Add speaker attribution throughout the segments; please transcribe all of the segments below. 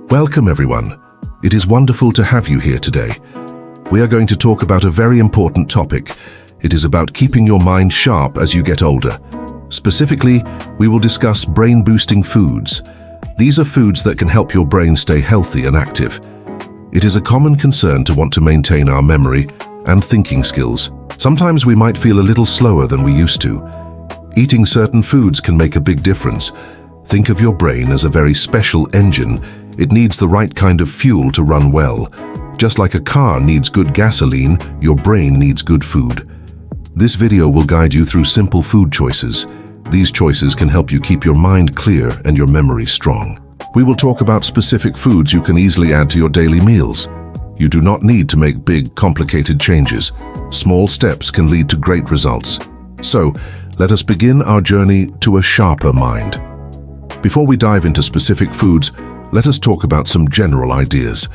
Speaker 1: Welcome everyone. It is wonderful to have you here today. We are going to talk about a very important topic. It is about keeping your mind sharp as you get older. Specifically, we will discuss brain-boosting foods. These are foods that can help your brain stay healthy and active. It is a common concern to want to maintain our memory and thinking skills. Sometimes we might feel a little slower than we used to. Eating certain foods can make a big difference. Think of your brain as a very special engine. It needs the right kind of fuel to run well. Just like a car needs good gasoline, your brain needs good food. This video will guide you through simple food choices. These choices can help you keep your mind clear and your memory strong. We will talk about specific foods you can easily add to your daily meals. You do not need to make big, complicated changes. Small steps can lead to great results. So, let us begin our journey to a sharper mind. Before we dive into specific foods, let us talk about some general ideas.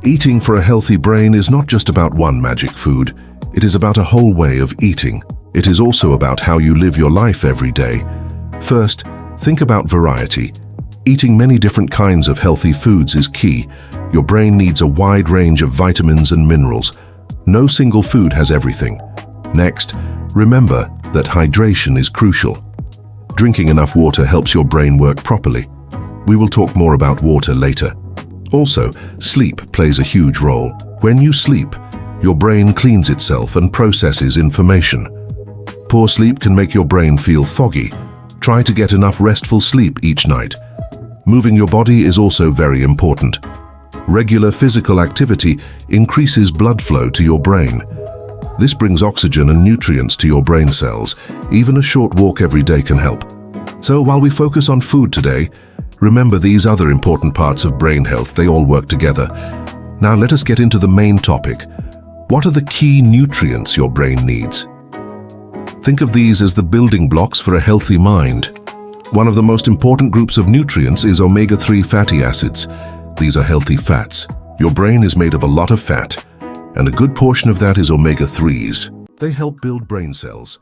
Speaker 1: Eating for a healthy brain is not just about one magic food. It is about a whole way of eating. It is also about how you live your life every day. First, think about variety. Eating many different kinds of healthy foods is key. Your brain needs a wide range of vitamins and minerals. No single food has everything. Next, remember that hydration is crucial. Drinking enough water helps your brain work properly. We will talk more about water later. Also, sleep plays a huge role. When you sleep, your brain cleans itself and processes information. Poor sleep can make your brain feel foggy. Try to get enough restful sleep each night. Moving your body is also very important. Regular physical activity increases blood flow to your brain. This brings oxygen and nutrients to your brain cells. Even a short walk every day can help. So while we focus on food today, remember these other important parts of brain health. They all work together. Now let us get into the main topic. What are the key nutrients your brain needs? Think of these as the building blocks for a healthy mind. One of the most important groups of nutrients is omega-3 fatty acids. These are healthy fats. Your brain is made of a lot of fat, and a good portion of that is omega-3s. They help build brain cells.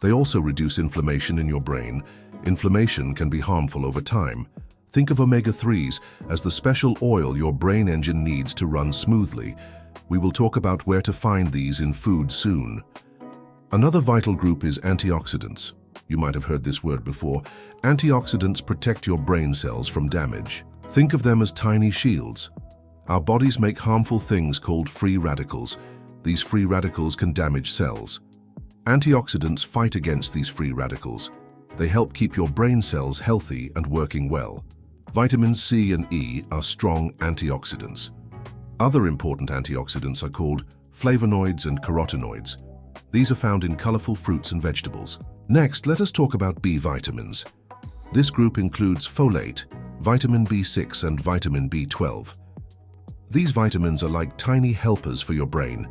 Speaker 1: They also reduce inflammation in your brain. Inflammation can be harmful over time. Think of omega-3s as the special oil your brain engine needs to run smoothly. We will talk about where to find these in food soon. Another vital group is antioxidants. You might have heard this word before. Antioxidants protect your brain cells from damage. Think of them as tiny shields. Our bodies make harmful things called free radicals. These free radicals can damage cells. Antioxidants fight against these free radicals. They help keep your brain cells healthy and working well. Vitamins C and E are strong antioxidants. Other important antioxidants are called flavonoids and carotenoids. These are found in colorful fruits and vegetables. Next, let us talk about B vitamins. This group includes folate, vitamin B6 and vitamin B12. These vitamins are like tiny helpers for your brain.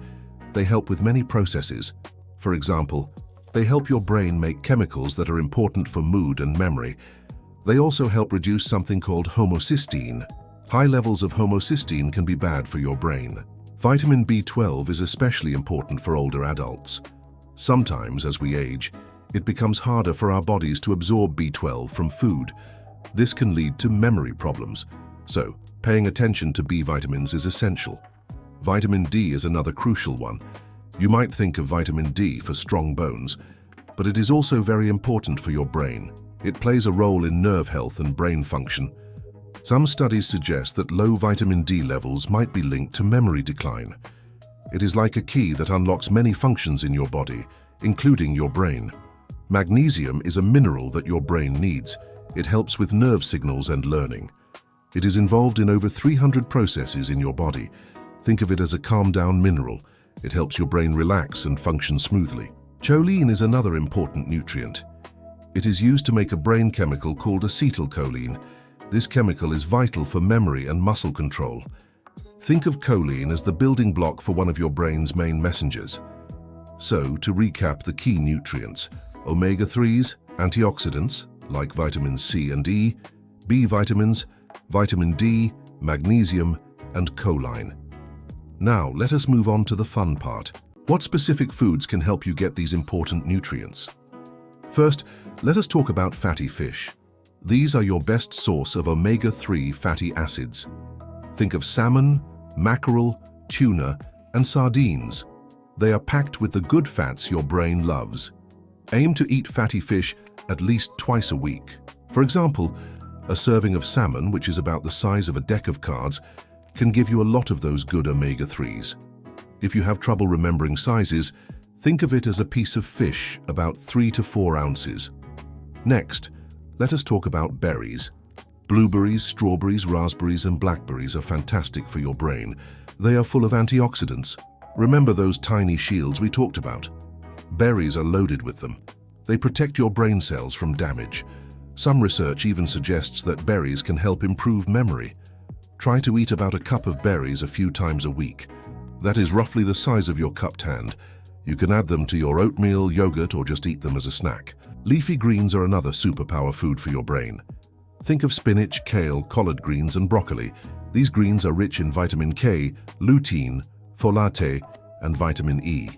Speaker 1: They help with many processes. For example, they help your brain make chemicals that are important for mood and memory. They also help reduce something called homocysteine. High levels of homocysteine can be bad for your brain. Vitamin B12 is especially important for older adults. Sometimes, as we age, it becomes harder for our bodies to absorb B12 from food. This can lead to memory problems. So, paying attention to B vitamins is essential. Vitamin D is another crucial one. You might think of vitamin D for strong bones, but it is also very important for your brain. It plays a role in nerve health and brain function. Some studies suggest that low vitamin D levels might be linked to memory decline. It is like a key that unlocks many functions in your body, including your brain. Magnesium is a mineral that your brain needs. It helps with nerve signals and learning. It is involved in over 300 processes in your body. Think of it as a calm-down mineral. It helps your brain relax and function smoothly. Choline is another important nutrient. It is used to make a brain chemical called acetylcholine. This chemical is vital for memory and muscle control. Think of choline as the building block for one of your brain's main messengers. So, to recap the key nutrients: omega-3s, antioxidants, like vitamins C and E, B vitamins, vitamin D, magnesium, and choline. Now, let us move on to the fun part. What specific foods can help you get these important nutrients? First, let us talk about fatty fish. These are your best source of omega-3 fatty acids. Think of salmon, mackerel, tuna, and sardines. They are packed with the good fats your brain loves. Aim to eat fatty fish at least twice a week. For example, a serving of salmon, which is about the size of a deck of cards, can give you a lot of those good omega-3s. If you have trouble remembering sizes, think of it as a piece of fish about 3 to 4 ounces. Next, let us talk about berries. Blueberries, strawberries, raspberries, and blackberries are fantastic for your brain. They are full of antioxidants. Remember those tiny shields we talked about? Berries are loaded with them. They protect your brain cells from damage. Some research even suggests that berries can help improve memory. Try to eat about a cup of berries a few times a week. That is roughly the size of your cupped hand. You can add them to your oatmeal, yogurt, or just eat them as a snack. Leafy greens are another superpower food for your brain. Think of spinach, kale, collard greens, and broccoli. These greens are rich in vitamin K, lutein, folate, and vitamin E.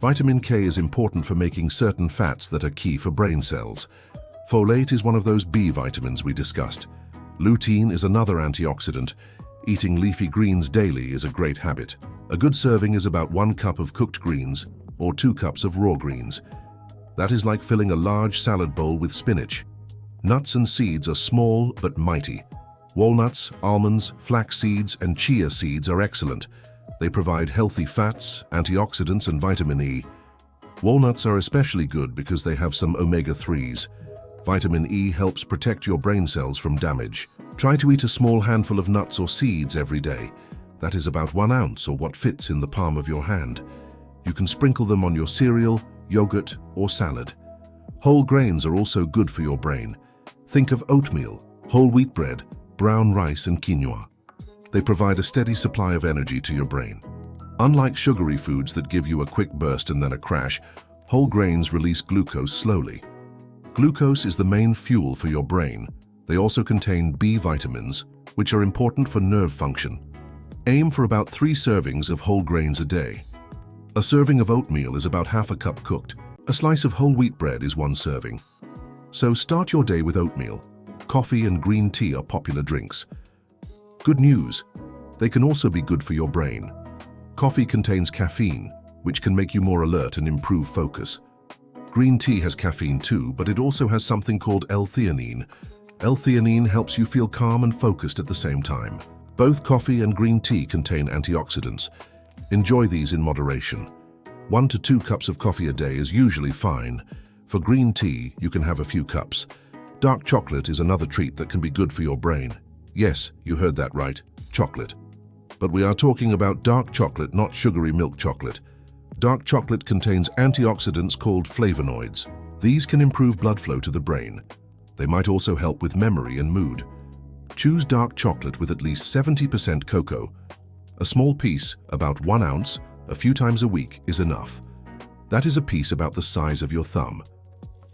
Speaker 1: Vitamin K is important for making certain fats that are key for brain cells. Folate is one of those B vitamins we discussed. Lutein is another antioxidant. Eating leafy greens daily is a great habit. A good serving is about 1 cup of cooked greens or 2 cups of raw greens. That is like filling a large salad bowl with spinach. Nuts and seeds are small but mighty. Walnuts, almonds, flax seeds, and chia seeds are excellent. They provide healthy fats, antioxidants, and vitamin E. Walnuts are especially good because they have some omega-3s. Vitamin E helps protect your brain cells from damage. Try to eat a small handful of nuts or seeds every day. That is about 1 ounce, or what fits in the palm of your hand. You can sprinkle them on your cereal, yogurt, or salad. Whole grains are also good for your brain. Think of oatmeal, whole wheat bread, brown rice, and quinoa. They provide a steady supply of energy to your brain. Unlike sugary foods that give you a quick burst and then a crash, whole grains release glucose slowly. Glucose is the main fuel for your brain. They also contain B vitamins, which are important for nerve function. Aim for about 3 servings of whole grains a day. A serving of oatmeal is about half a cup cooked. A slice of whole wheat bread is 1 serving. So start your day with oatmeal. Coffee and green tea are popular drinks. Good news, they can also be good for your brain. Coffee contains caffeine, which can make you more alert and improve focus. Green tea has caffeine too, but it also has something called L-theanine. L-theanine helps you feel calm and focused at the same time. Both coffee and green tea contain antioxidants. Enjoy these in moderation. 1 to 2 cups of coffee a day is usually fine. For green tea, you can have a few cups. Dark chocolate is another treat that can be good for your brain. Yes, you heard that right, chocolate. But we are talking about dark chocolate, not sugary milk chocolate. Dark chocolate contains antioxidants called flavonoids. These can improve blood flow to the brain. They might also help with memory and mood. Choose dark chocolate with at least 70% cocoa. A small piece, about 1 ounce, a few times a week is enough. That is a piece about the size of your thumb.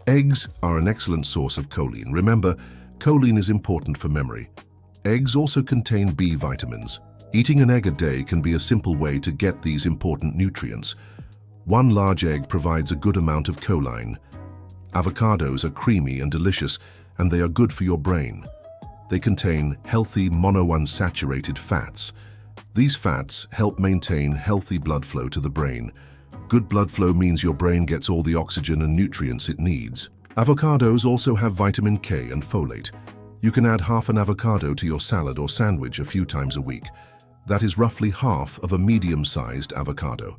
Speaker 1: Eggs are an excellent source of choline. Remember, choline is important for memory. Eggs also contain B vitamins. Eating an egg a day can be a simple way to get these important nutrients. 1 large egg provides a good amount of choline. Avocados are creamy and delicious, and they are good for your brain. They contain healthy monounsaturated fats. These fats help maintain healthy blood flow to the brain. Good blood flow means your brain gets all the oxygen and nutrients it needs. Avocados also have vitamin K and folate. You can add half an avocado to your salad or sandwich a few times a week. That is roughly half of a medium-sized avocado.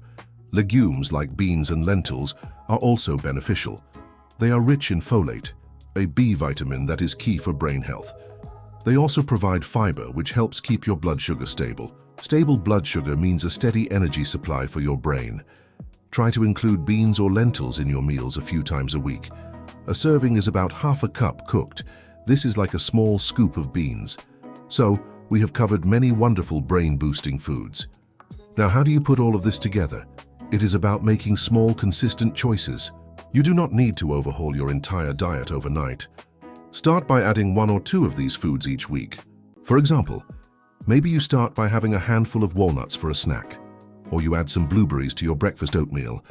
Speaker 1: Legumes like beans and lentils are also beneficial. They are rich in folate, a B vitamin that is key for brain health. They also provide fiber, which helps keep your blood sugar stable. Stable blood sugar means a steady energy supply for your brain. Try to include beans or lentils in your meals a few times a week. A serving is about half a cup cooked. This is like a small scoop of beans. So, we have covered many wonderful brain-boosting foods. Now, how do you put all of this together? It is about making small, consistent choices. You do not need to overhaul your entire diet overnight. Start by adding 1 or 2 of these foods each week. For example, maybe you start by having a handful of walnuts for a snack, or you add some blueberries to your breakfast oatmeal.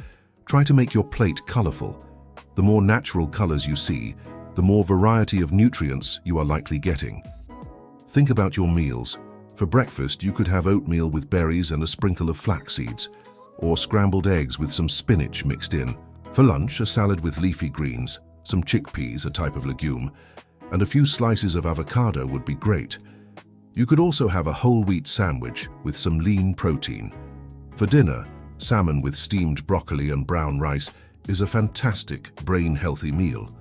Speaker 1: Try to make your plate colorful. The more natural colors you see, the more variety of nutrients you are likely getting. Think about your meals. For breakfast, you could have oatmeal with berries and a sprinkle of flax seeds, or scrambled eggs with some spinach mixed in. For lunch, a salad with leafy greens, some chickpeas, a type of legume, and a few slices of avocado would be great. You could also have a whole wheat sandwich with some lean protein. For dinner, salmon with steamed broccoli and brown rice is a fantastic, brain-healthy meal.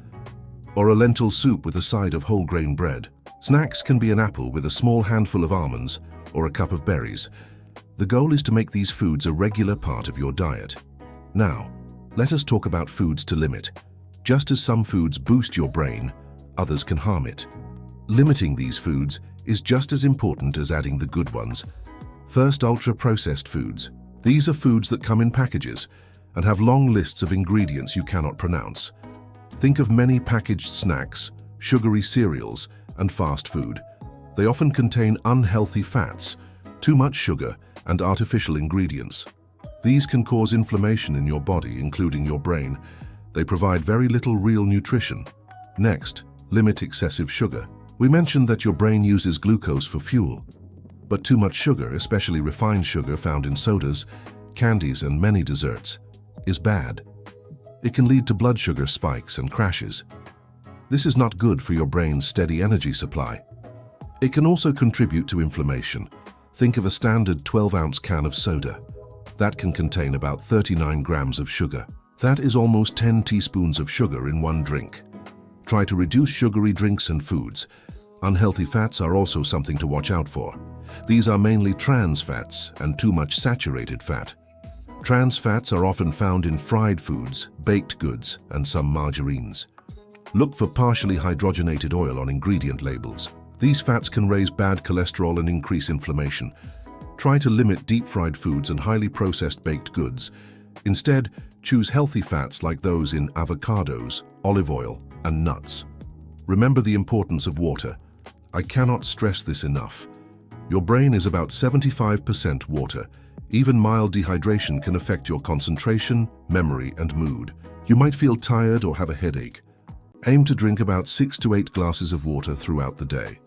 Speaker 1: Or a lentil soup with a side of whole grain bread. Snacks can be an apple with a small handful of almonds or a cup of berries. The goal is to make these foods a regular part of your diet. Now, let us talk about foods to limit. Just as some foods boost your brain, others can harm it. Limiting these foods is just as important as adding the good ones. First, ultra-processed foods. These are foods that come in packages and have long lists of ingredients you cannot pronounce. Think of many packaged snacks, sugary cereals, and fast food. They often contain unhealthy fats, too much sugar, and artificial ingredients. These can cause inflammation in your body, including your brain. They provide very little real nutrition. Next, limit excessive sugar. We mentioned that your brain uses glucose for fuel, but too much sugar, especially refined sugar found in sodas, candies, and many desserts, is bad. It can lead to blood sugar spikes and crashes. This is not good for your brain's steady energy supply. It can also contribute to inflammation. Think of a standard 12-ounce can of soda. That can contain about 39 grams of sugar. That is almost 10 teaspoons of sugar in one drink. Try to reduce sugary drinks and foods. Unhealthy fats are also something to watch out for. These are mainly trans fats and too much saturated fat. Trans fats are often found in fried foods, baked goods, and some margarines. Look for partially hydrogenated oil on ingredient labels. These fats can raise bad cholesterol and increase inflammation. Try to limit deep-fried foods and highly processed baked goods. Instead, choose healthy fats like those in avocados, olive oil, and nuts. Remember the importance of water. I cannot stress this enough. Your brain is about 75% water. Even mild dehydration can affect your concentration, memory, and mood. You might feel tired or have a headache. Aim to drink about 6 to 8 glasses of water throughout the day.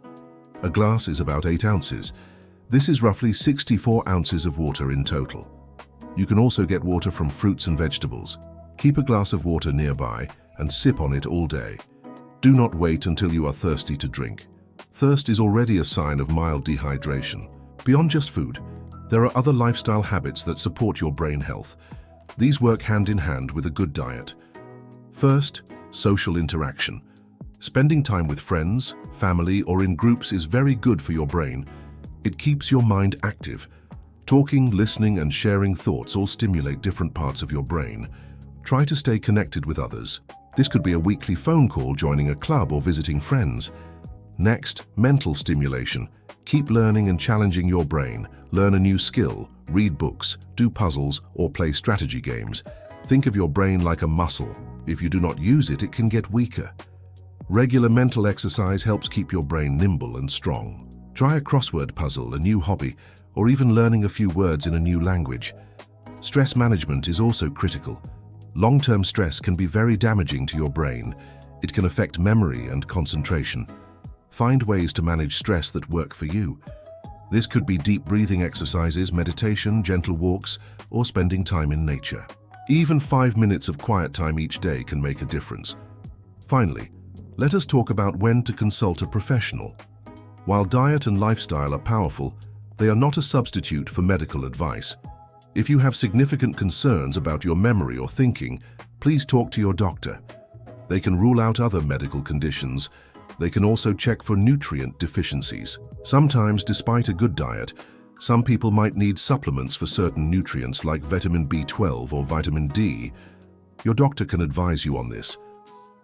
Speaker 1: A glass is about 8 ounces. This is roughly 64 ounces of water in total. You can also get water from fruits and vegetables. Keep a glass of water nearby and sip on it all day. Do not wait until you are thirsty to drink. Thirst is already a sign of mild dehydration. Beyond just food, there are other lifestyle habits that support your brain health. These work hand in hand with a good diet. First, social interaction. Spending time with friends, family, or in groups is very good for your brain. It keeps your mind active. Talking, listening, and sharing thoughts all stimulate different parts of your brain. Try to stay connected with others. This could be a weekly phone call, joining a club, or visiting friends. Next, mental stimulation. Keep learning and challenging your brain. Learn a new skill, read books, do puzzles, or play strategy games. Think of your brain like a muscle. If you do not use it, it can get weaker. Regular mental exercise helps keep your brain nimble and strong. Try a crossword puzzle, a new hobby, or even learning a few words in a new language. Stress management is also critical. Long-term stress can be very damaging to your brain. It can affect memory and concentration. Find ways to manage stress that work for you. This could be deep breathing exercises, meditation, gentle walks, or spending time in nature. Even 5 minutes of quiet time each day can make a difference. Finally, let us talk about when to consult a professional. While diet and lifestyle are powerful, they are not a substitute for medical advice. If you have significant concerns about your memory or thinking, please talk to your doctor. They can rule out other medical conditions. They can also check for nutrient deficiencies. Sometimes, despite a good diet, some people might need supplements for certain nutrients like vitamin B12 or vitamin D. Your doctor can advise you on this.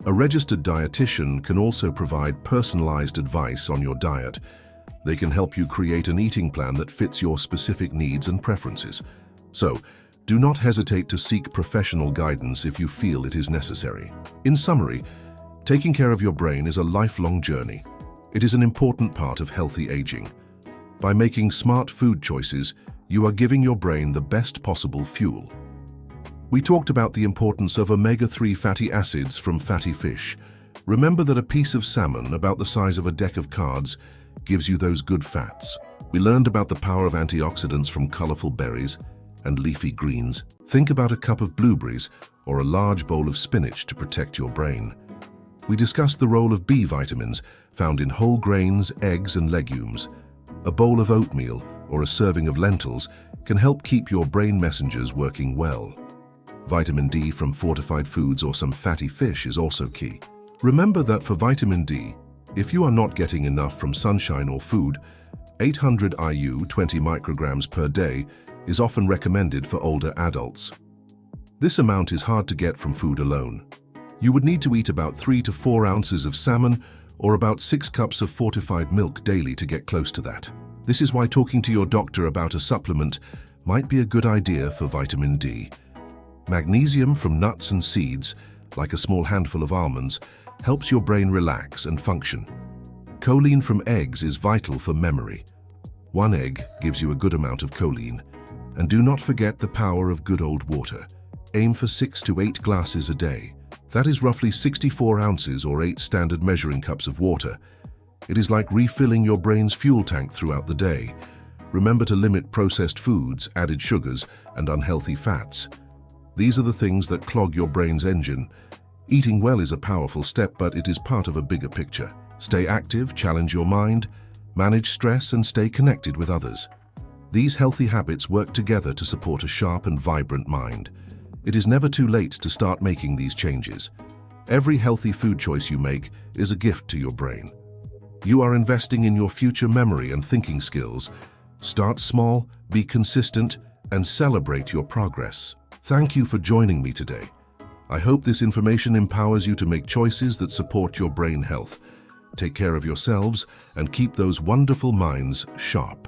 Speaker 1: A registered dietitian can also provide personalized advice on your diet. They can help you create an eating plan that fits your specific needs and preferences. So, do not hesitate to seek professional guidance if you feel it is necessary. In summary, taking care of your brain is a lifelong journey. It is an important part of healthy aging. By making smart food choices, you are giving your brain the best possible fuel. We talked about the importance of omega-3 fatty acids from fatty fish. Remember that a piece of salmon, about the size of a deck of cards, gives you those good fats. We learned about the power of antioxidants from colorful berries and leafy greens. Think about a cup of blueberries or a large bowl of spinach to protect your brain. We discussed the role of B vitamins found in whole grains, eggs, and legumes. A bowl of oatmeal or a serving of lentils can help keep your brain messengers working well. Vitamin D from fortified foods or some fatty fish is also key. Remember that for vitamin D, if you are not getting enough from sunshine or food, 800 IU 20 micrograms per day is often recommended for older adults. This amount is hard to get from food alone. You would need to eat about 3 to 4 ounces of salmon or about 6 cups of fortified milk daily to get close to that. This is why talking to your doctor about a supplement might be a good idea for vitamin D. Magnesium from nuts and seeds, like a small handful of almonds, helps your brain relax and function. Choline from eggs is vital for memory. 1 egg gives you a good amount of choline. And do not forget the power of good old water. Aim for 6 to 8 glasses a day. That is roughly 64 ounces or 8 standard measuring cups of water. It is like refilling your brain's fuel tank throughout the day. Remember to limit processed foods, added sugars, and unhealthy fats. These are the things that clog your brain's engine. Eating well is a powerful step, but it is part of a bigger picture. Stay active, challenge your mind, manage stress, and stay connected with others. These healthy habits work together to support a sharp and vibrant mind. It is never too late to start making these changes. Every healthy food choice you make is a gift to your brain. You are investing in your future memory and thinking skills. Start small, be consistent, and celebrate your progress. Thank you for joining me today. I hope this information empowers you to make choices that support your brain health. Take care of yourselves and keep those wonderful minds sharp.